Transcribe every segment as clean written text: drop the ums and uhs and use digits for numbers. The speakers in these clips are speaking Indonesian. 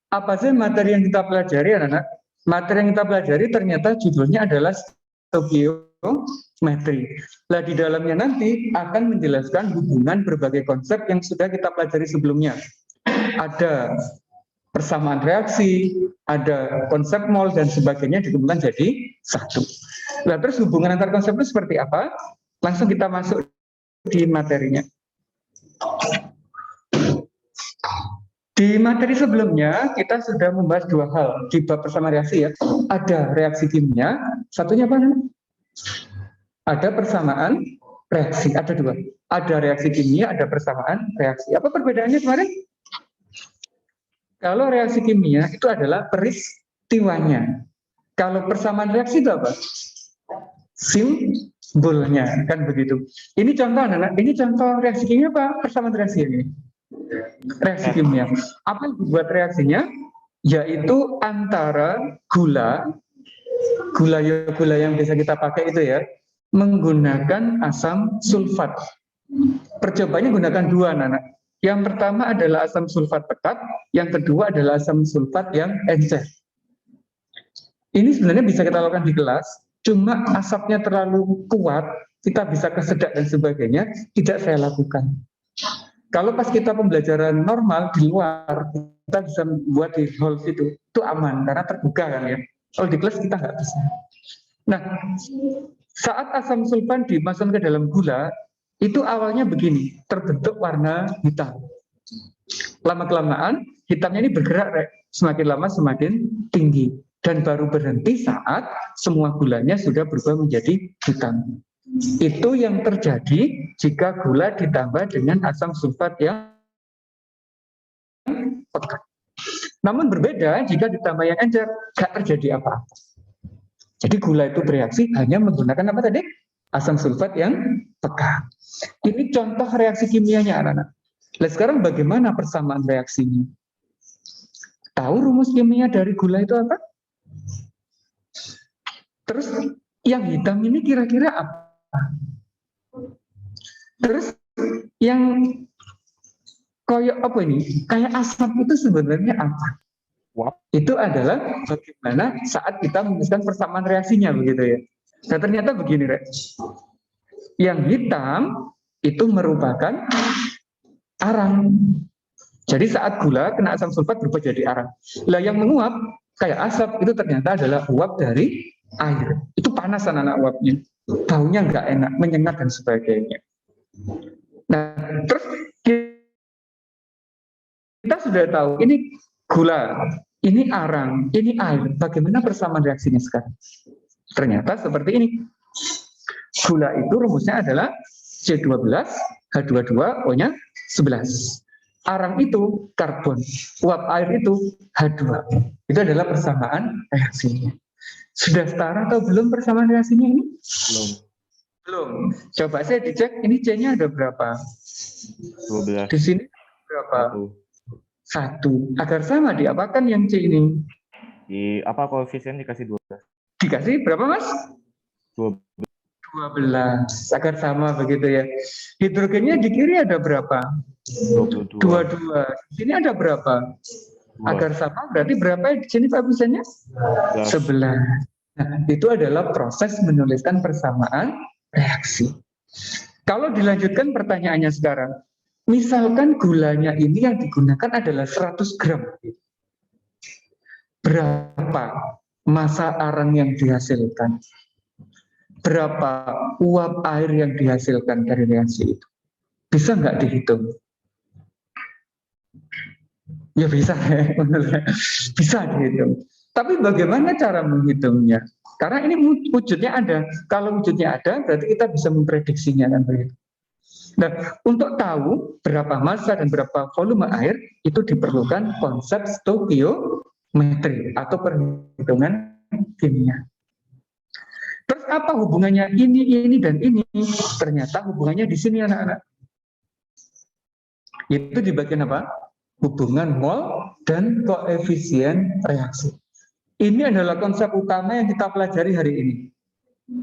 Apa sih materi yang kita pelajari, anak-anak? Materi yang kita pelajari ternyata judulnya adalah stoikiometri. Nah, di dalamnya nanti akan menjelaskan hubungan berbagai konsep yang sudah kita pelajari sebelumnya. Ada persamaan reaksi, ada konsep mol dan sebagainya dikumpulkan jadi satu. Nah, terus hubungan antar konsep itu seperti apa? Langsung kita masuk di materinya. Di materi sebelumnya kita sudah membahas dua hal di bab persamaan reaksi ya. Ada reaksi kimia, satunya apa? Ada persamaan reaksi, ada dua. Ada reaksi kimia, ada persamaan reaksi. Apa perbedaannya kemarin? Kalau reaksi kimia itu adalah peristiwanya. Kalau persamaan reaksi itu apa? Simbolnya, kan begitu. Ini contoh anak-anak, ini contoh reaksi kimia apa? Persamaan reaksi ini. Reaksi kimia. Apa yang dibuat reaksinya? Yaitu antara gula yang bisa kita pakai itu ya, menggunakan asam sulfat. Percobaannya gunakan dua, anak-anak. Yang pertama adalah asam sulfat pekat, yang kedua adalah asam sulfat yang encer. Ini sebenarnya bisa kita lakukan di kelas, cuma asapnya terlalu kuat, kita bisa kesedak dan sebagainya, tidak saya lakukan. Kalau pas kita pembelajaran normal di luar, kita bisa buat di hall itu aman karena terbuka kan ya. Kalau di kelas kita nggak bisa. Nah, saat asam sulfat dimasukkan ke dalam gula, itu awalnya begini, terbentuk warna hitam. Lama-kelamaan, hitamnya ini bergerak, semakin lama semakin tinggi. Dan baru berhenti saat semua gulanya sudah berubah menjadi hitam. Itu yang terjadi jika gula ditambah dengan asam sulfat yang pekat. Namun berbeda jika ditambah yang encer, gak terjadi apa-apa. Jadi gula itu bereaksi hanya menggunakan apa tadi? Asam sulfat yang pekat. Ini contoh reaksi kimianya, anak-anak. Nah, sekarang bagaimana persamaan reaksinya? Tahu rumus kimia dari gula itu apa? Terus yang hitam ini kira-kira apa? Terus yang koyok apa ini? Kayak asap itu sebenarnya apa? Itu adalah bagaimana saat kita menuliskan persamaan reaksinya begitu ya. Nah ternyata begini, Rek. Yang hitam itu merupakan arang. Jadi saat gula kena asam sulfat berubah jadi arang. Lah yang menguap kayak asap itu ternyata adalah uap dari air. Itu panas anak-anak uapnya. Baunya nggak enak, menyengat dan sebagainya. Nah, terus kita sudah tahu ini gula, ini arang, ini air. Bagaimana persamaan reaksinya sekarang? Ternyata seperti ini. Gula itu rumusnya adalah C12, H22, O-nya 11. Arang itu karbon, uap air itu H2. Itu adalah persamaan reaksinya. Sudah setara atau belum persamaan reaksinya ini? Belum. Coba saya dicek, ini C-nya ada berapa? 12. Di sini berapa? 1. Agar sama diapakan yang C ini? Di apa koefisien dikasih 12? Dikasih berapa, Mas? 12. 12. Agar sama begitu ya. Hidrogennya di kiri ada berapa? 22. 22. Di sini ada berapa? Agar sama berarti berapa di sini koefisiennya? 11. Nah, itu adalah proses menuliskan persamaan reaksi. Kalau dilanjutkan pertanyaannya sekarang, misalkan gulanya ini yang digunakan adalah 100 gram. Berapa massa arang yang dihasilkan? Berapa uap air yang dihasilkan dari reaksi itu? Bisa nggak dihitung? Ya bisa, bisa dihitung. Tapi bagaimana cara menghitungnya? Karena ini wujudnya ada. Kalau wujudnya ada, berarti kita bisa memprediksinya kan begitu. Nah, untuk tahu berapa massa dan berapa volume air itu diperlukan konsep stoikiometri atau perhitungan kimia. Terus apa hubungannya ini dan ini? Ternyata hubungannya di sini anak-anak. Itu di bagian apa? Hubungan mol dan koefisien reaksi. Ini adalah konsep utama yang kita pelajari hari ini.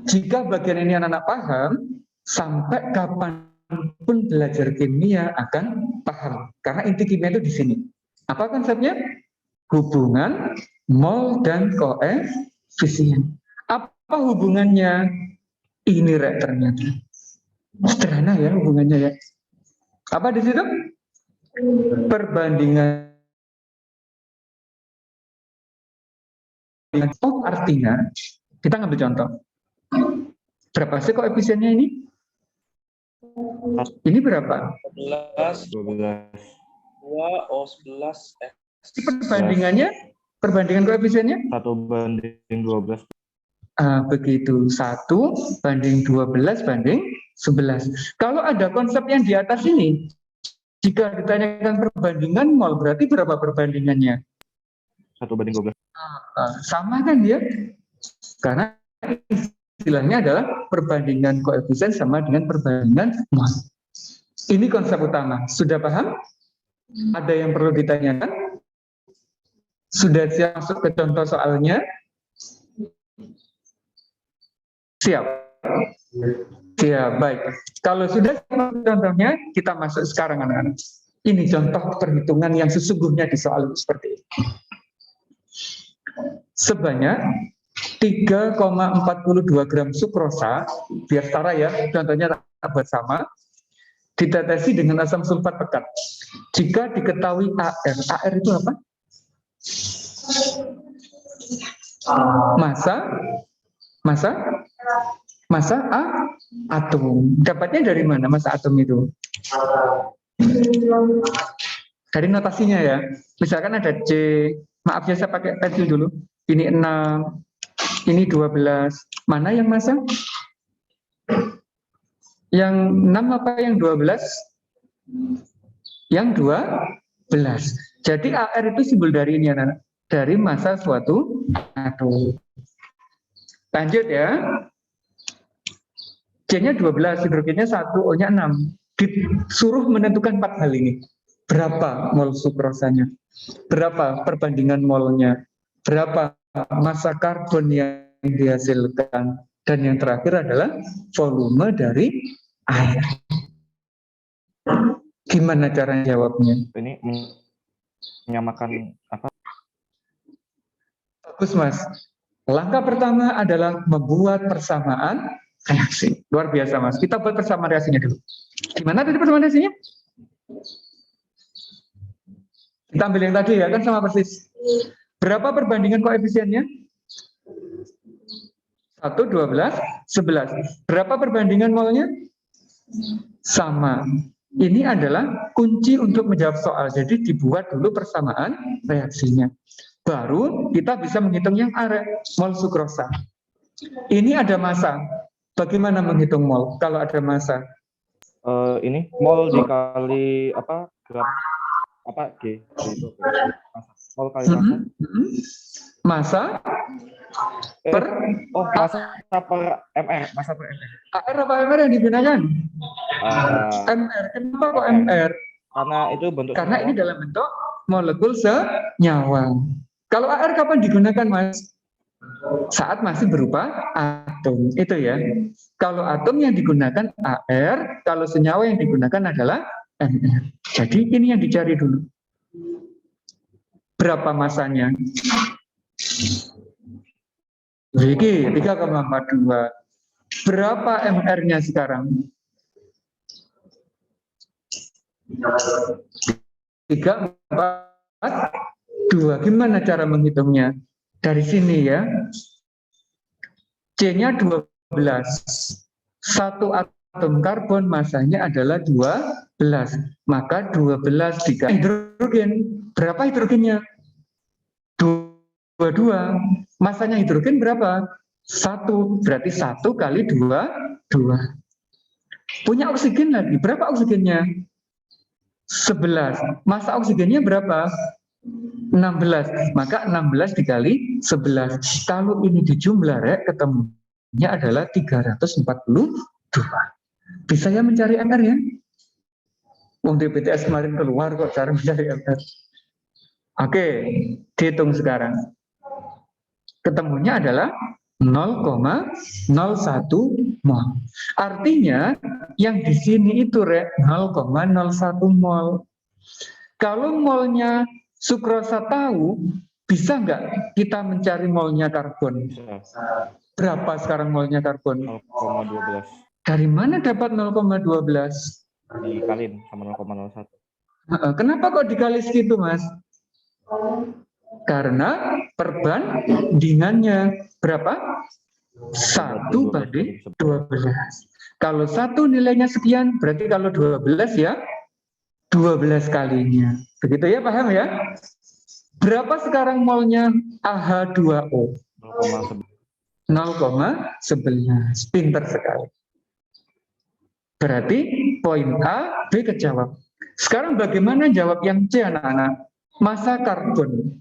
Jika bagian ini anak-anak paham, sampai kapanpun belajar kimia akan paham. Karena inti kimia itu di sini. Apa konsepnya? hubungan mol dan koefisien. Apa hubungannya? Ini Rek ternyata. Sederhana ya hubungannya ya. Apa di situ? Perbandingan. Oh, artinya kita ngambil contoh. Berapa sih koefisiennya ini? Ini berapa? 11, 12. 2, O11, X. Perbandingannya, perbandingan koefisiennya? 1:12. Begitu, 1 banding 12 banding 11. Kalau ada konsep yang di atas ini, jika ditanyakan perbandingan mol, berarti berapa perbandingannya? 1:12. Sama kan dia? Karena istilahnya adalah perbandingan koefisien sama dengan perbandingan mol. Ini konsep utama. Sudah paham? Ada yang perlu ditanyakan? Sudah siap masuk ke contoh soalnya? Siap? Siap, baik. Kalau sudah contohnya, kita masuk sekarang anak-anak. Ini contoh perhitungan yang sesungguhnya di soal seperti ini. Sebanyak 3,42 gram sukrosa, biar setara ya, contohnya tak buat sama, ditetesi dengan asam sulfat pekat. Jika diketahui AR, AR itu apa? Masa atom. Dapatnya dari mana masa atom itu? Dari notasinya ya. Misalkan ada C, maaf ya saya pakai pensil dulu. Ini 6, ini 12. Mana yang masa? Yang 6 apa yang 12? Yang 12. Jadi AR itu simbol dari ini anak-anak. Dari massa suatu atom. Lanjut ya. C-nya 12, hidrogennya 1, O-nya 6. Disuruh menentukan 4 hal ini. Berapa mol sukrosanya? Berapa perbandingan molnya? Berapa massa karbon yang dihasilkan? Dan yang terakhir adalah volume dari air. Gimana cara jawabnya? Ini menyamakan apa? Bagus Mas. Langkah pertama adalah membuat persamaan reaksi. Luar biasa Mas. Kita buat persamaan reaksinya dulu. Gimana tadi persamaan reaksinya? Kita ambil yang tadi ya, kan sama persis. Berapa perbandingan koefisiennya? 1, 12, 11. Berapa perbandingan molnya? Sama. Ini adalah kunci untuk menjawab soal. Jadi dibuat dulu persamaan reaksinya. Baru kita bisa menghitung yang are, mol sukrosa. Ini ada massa. Bagaimana menghitung mol kalau ada massa? Ini mol dikali apa? Gram apa G? Itu. Mol kali massa. Massa per massa per mr, massa per mr. AR apa MR yang digunakan? MR. Kenapa kok MR? Karena itu bentuk. Karena ini dalam bentuk molekul senyawa. Kalau AR kapan digunakan, Mas? Saat masih berupa atom, itu ya. Kalau atom yang digunakan AR, kalau senyawa yang digunakan adalah MR. Jadi ini yang dicari dulu. Berapa masanya? Jadi 3,42. Berapa MR-nya sekarang? 3,42. Gimana cara menghitungnya? Dari sini ya. C-nya 12. Satu atom karbon masanya adalah 12. Maka 12 dikali hidrogen. Berapa hidrogennya? 22. Masanya hidrogen berapa? 1. Berarti 1 kali 2. Punya oksigen lagi. Berapa oksigennya? 11. Massa oksigennya berapa? 16. Maka 16 dikali 11. Kalau ini dijumlah, ketemunya adalah 342. Bisa ya mencari MR ya? Untuk BTS kemarin keluar kok cara mencari MR. Oke, dihitung sekarang. Ketemunya adalah 0,01 mol. Artinya yang di sini itu 0,01 mol. Kalau molnya sukrosa tahu, bisa nggak kita mencari molnya karbon? Bisa. Berapa sekarang molnya karbon? 0,12 Dari mana dapat 0,12? dikalin sama 0,01. Kenapa kok dikali segitu, Mas? Karena perbandingannya berapa? 1/12. Kalau 1 nilainya sekian, berarti kalau 12 ya 12 kalinya. Begitu ya, paham ya? Berapa sekarang molnya AH2O? 0,11. Pinter sekali. Berarti poin A, B kejawab. Sekarang bagaimana jawab yang C, anak-anak? Massa karbon.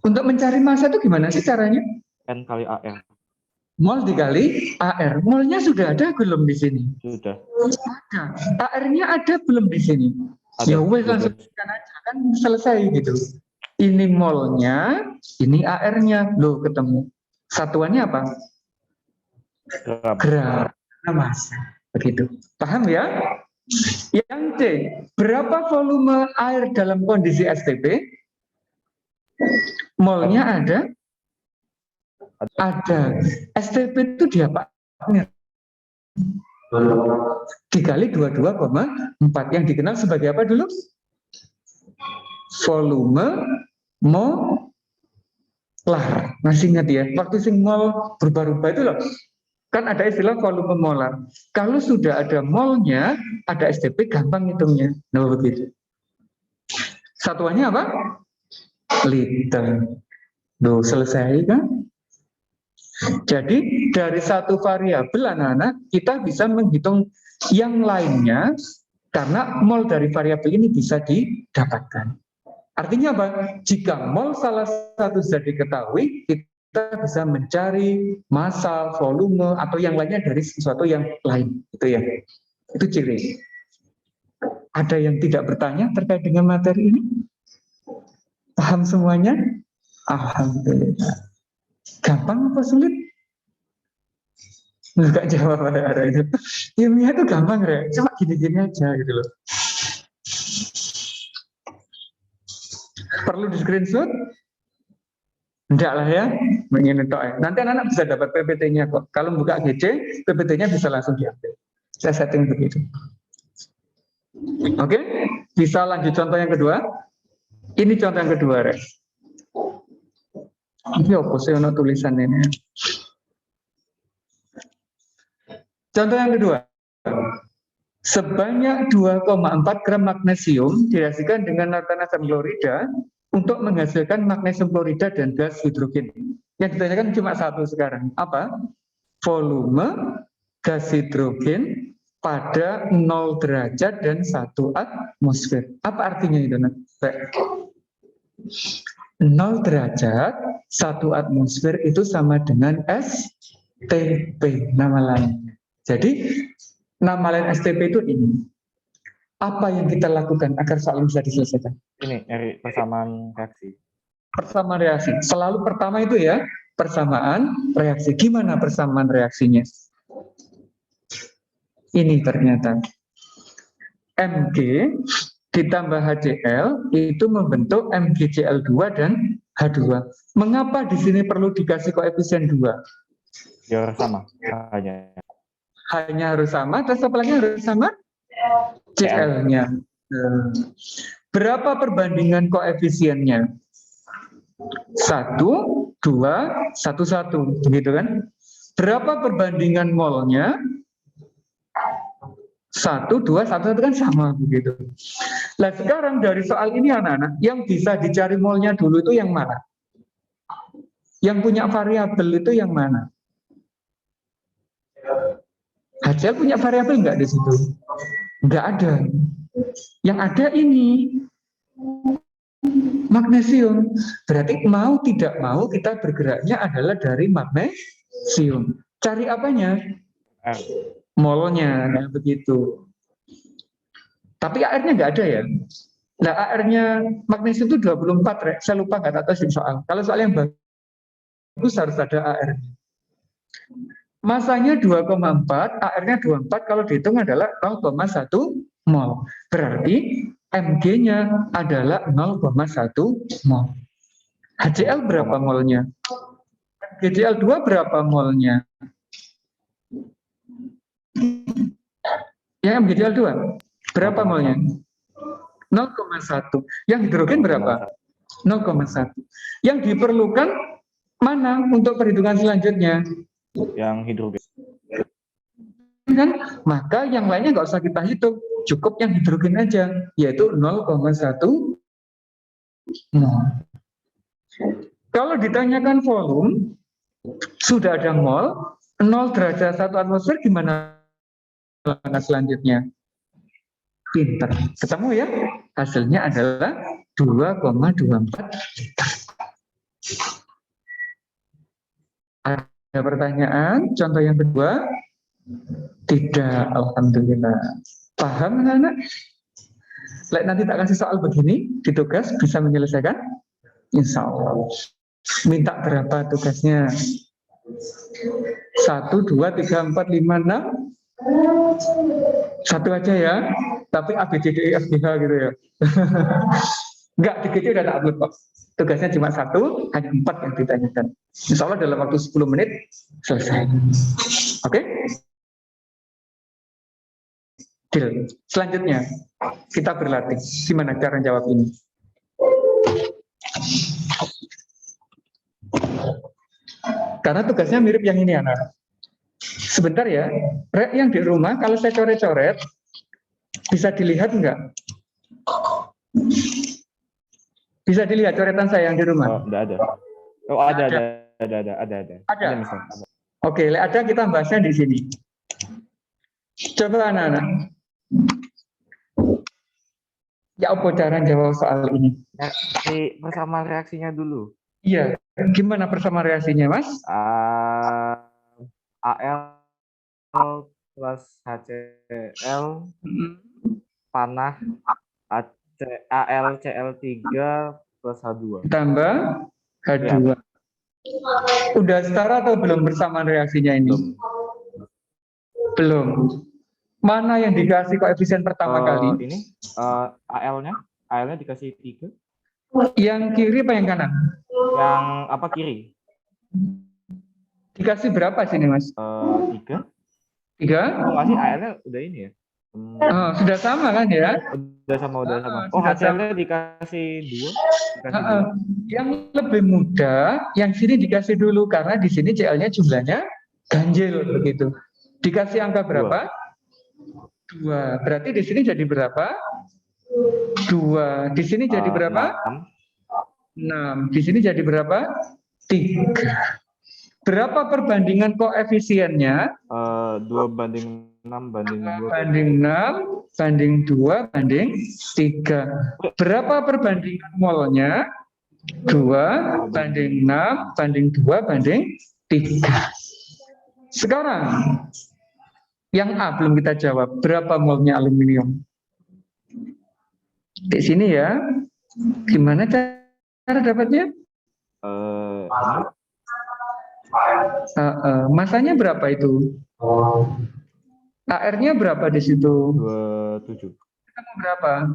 Untuk mencari massa itu gimana sih caranya? N kali AR. Mol dikali AR. Molnya sudah ada belum di sini? Sudah. Ada. AR-nya ada belum di sini? Ada. Ya wes langsung aja kan selesai gitu. Ini molnya, ini AR-nya. Loh, ketemu. Satuannya apa? Gram. Massa. Begitu. Paham ya? Yang C, berapa volume air dalam kondisi STP? Molnya ada? Ada. STP itu diapakan? Dikali 22,4 yang dikenal sebagai apa dulu? Volume molar. Masih ingat ya? Waktu sing mol berubah-ubah itu loh. Kan ada istilah volume molar. Kalau sudah ada molnya, ada STP, gampang hitungnya. Nah, begitu. Satuannya apa? Liter. Duh, selesai kan? Jadi dari satu variabel anak-anak kita bisa menghitung yang lainnya karena mol dari variabel ini bisa didapatkan. Artinya apa? Jika mol salah satu sudah diketahui, kita bisa mencari massa, volume atau yang lainnya dari sesuatu yang lain. Itu ya. Itu ciri. Ada yang tidak bertanya terkait dengan materi ini? Paham semuanya? Alhamdulillah. Gampang apa sulit? Enggak jawab ada itu. Ilmiah itu gampang, Re. Cuma gini-gini aja gitu loh. Perlu di screenshot? Enggak lah ya. Begini tok ya. Nanti anak-anak bisa dapat PPT-nya kok. Kalau buka GC, PPT-nya bisa langsung diambil. Saya setting begitu. Oke? Bisa lanjut contoh yang kedua? Ini contoh yang kedua, Re. Ini apa sih ono tulisan ini? Contoh yang kedua. Sebanyak 2,4 gram magnesium direaksikan dengan natrium klorida untuk menghasilkan magnesium klorida dan gas hidrogen. Yang ditanyakan cuma satu sekarang. Apa? Volume gas hidrogen pada 0 derajat dan 1 atmosfer. Apa artinya itu? 0 derajat, 1 atmosfer itu sama dengan STP, nama lainnya. Jadi, nama lain STP itu ini. Apa yang kita lakukan agar soal bisa diselesaikan? Ini dari persamaan reaksi. Persamaan reaksi. Selalu pertama itu ya, persamaan reaksi. Gimana persamaan reaksinya? Ini ternyata. Mg ditambah HCl itu membentuk MgCl2 dan H2. Mengapa di sini perlu dikasih koefisien 2? Biar sama Hanya harus sama, terus apa lagi harus sama? Cl-nya. Berapa perbandingan koefisiennya? 1, 2, 1, 1. Begitu kan? Berapa perbandingan molnya? 1, 2, 1, 1 kan sama begitu. Nah sekarang dari soal ini anak-anak, yang bisa dicari molnya dulu itu yang mana? Yang punya variabel itu yang mana? HCl punya variabel nggak di situ? Nggak ada. Yang ada ini magnesium. Berarti mau tidak mau kita bergeraknya adalah dari magnesium. Cari apanya? Molnya, nah begitu. Tapi AR-nya nggak ada ya. Nah AR-nya magnesium itu 24, Rek. Saya lupa nggak tahu soal. Kalau soal yang bagus harus ada AR-nya. Masanya 2,4, AR-nya 24, kalau dihitung adalah 0,12. mol. Berarti Mg-nya adalah 0,1 mol. HCl berapa molnya? HCl2 berapa molnya? Ya, MgCl2 berapa molnya? 0,1. Yang hidrogen berapa? 0,1. Yang diperlukan mana untuk perhitungan selanjutnya? Yang hidrogen. Kan? Maka yang lainnya nggak usah kita hitung, cukup yang hidrogen aja, yaitu 0,1 mol. Kalau ditanyakan volume, sudah ada mol, 0 derajat 1 atmosfer, gimana langkah selanjutnya? Pinter. Ketemu ya? Hasilnya adalah 2,24 liter. Ada pertanyaan? Contoh yang kedua? Tidak, alhamdulillah. Paham anak-anak? Nanti tak kasih soal begini di tugas, bisa menyelesaikan? Insya Allah. Minta berapa tugasnya? 1, 2, 3, 4, 5, 6. Satu aja ya, tapi A, B, C, D, E, F, G, H gitu ya. Enggak, di GC udah tak upload kok. Tugasnya cuma 1, hanya 4 yang ditanyakan. Insya Allah dalam waktu 10 menit selesai. Oke? Deal. Selanjutnya, kita berlatih. Gimana cara jawab ini? Karena tugasnya mirip yang ini, anak. Sebentar ya, yang di rumah kalau saya coret-coret, bisa dilihat enggak? Bisa dilihat coretan saya yang di rumah? Oh, enggak ada. Oh, ada. Ada. Misalnya. Oke, ada, kita bahasnya di sini. Coba anak-anak. Ya, apa cara jawab soal ini? Reaksi bersama reaksinya dulu. Iya, gimana bersama reaksinya, Mas? AL plus HCl panah AlCl3 plus H2. Ditambah H2. Ya. Udah setara atau belum bersamaan reaksinya ini? Belum. Mana yang dikasih koefisien pertama kali? Ini AL-nya dikasih 3. Yang kiri apa yang kanan? Yang apa kiri? Dikasih berapa sini, Mas? 3. 3? Oh, masih AL-nya udah ini ya? Oh, sudah sama kan ya? Udah sama. Oh, HCl-nya dikasih 2. Yang lebih mudah, yang sini dikasih dulu karena di sini Cl-nya jumlahnya ganjil begitu. Dikasih angka berapa? 2. Berarti di sini jadi berapa? 2. Di sini jadi berapa? 6. Di sini jadi berapa? 3. Berapa perbandingan koefisiennya? 2 banding 6 banding 2. Banding 6, banding 2, banding 3. Berapa perbandingan molnya? 2 banding 6, banding 2, banding 3. Sekarang, yang A belum kita jawab. Berapa molnya aluminium? Di sini ya. Gimana cara dapatnya? Masanya berapa itu? AR-nya berapa di situ? 27. Ketemu berapa?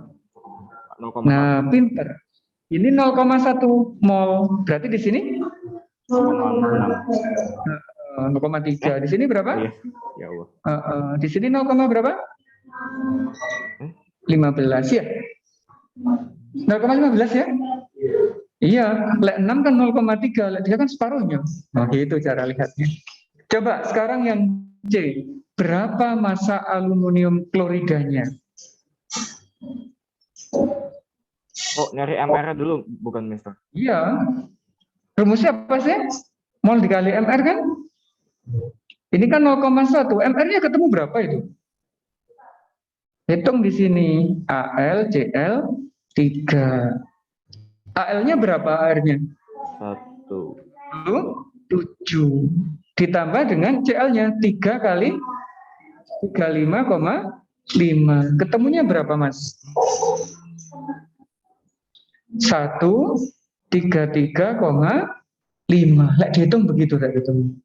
0,1. Nah, pinter. Ini 0,1 mol. Berarti di sini 0,3. Di sini berapa? Iya. Ya Allah. Di sini 0, berapa? 15 ya? 0,15 ya? Iya, lek 6 kan 0,3, lek 3 kan separuhnya. Nah, gitu cara lihatnya. Coba sekarang yang C. Berapa massa aluminium kloridanya? Oh, nyari MR dulu, bukan Mister. Iya. Rumusnya apa sih? Mol dikali MR kan? Ini kan 0,1. MR-nya ketemu berapa itu? Hitung di sini. AL, CL, 3. AL-nya berapa AR-nya? 7. Ditambah dengan CL-nya 3 kali 35,5. Ketemunya berapa, Mas? 133,5. Lek dihitung begitu, lek dihitung.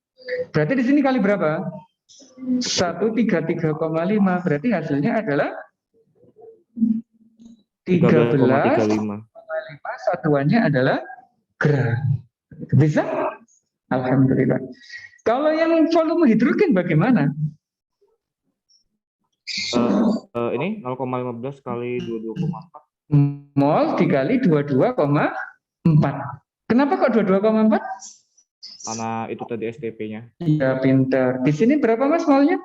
Berarti di sini kali berapa? 133,5. Berarti hasilnya adalah 13,35. Satuannya adalah gram. Bisa? Alhamdulillah. Kalau yang volume hidrogen bagaimana? Ini 0,15 kali 22,4. Mol dikali 22,4. Kenapa kok 22,4? Karena itu tadi STP-nya. Iya, pinter. Di sini berapa Mas molnya?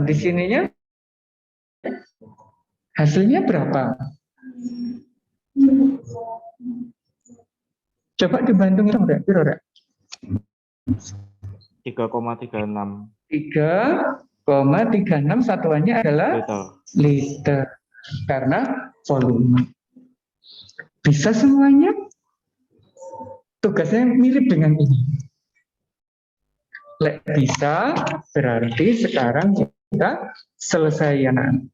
Di sininya hasilnya berapa? Coba dibantu itu Rek. 3,36 3,36 satuannya adalah liter. liter. Karena volume. Bisa semuanya? Tugasnya mirip dengan ini. Lek bisa, berarti sekarang kita selesai ya nak.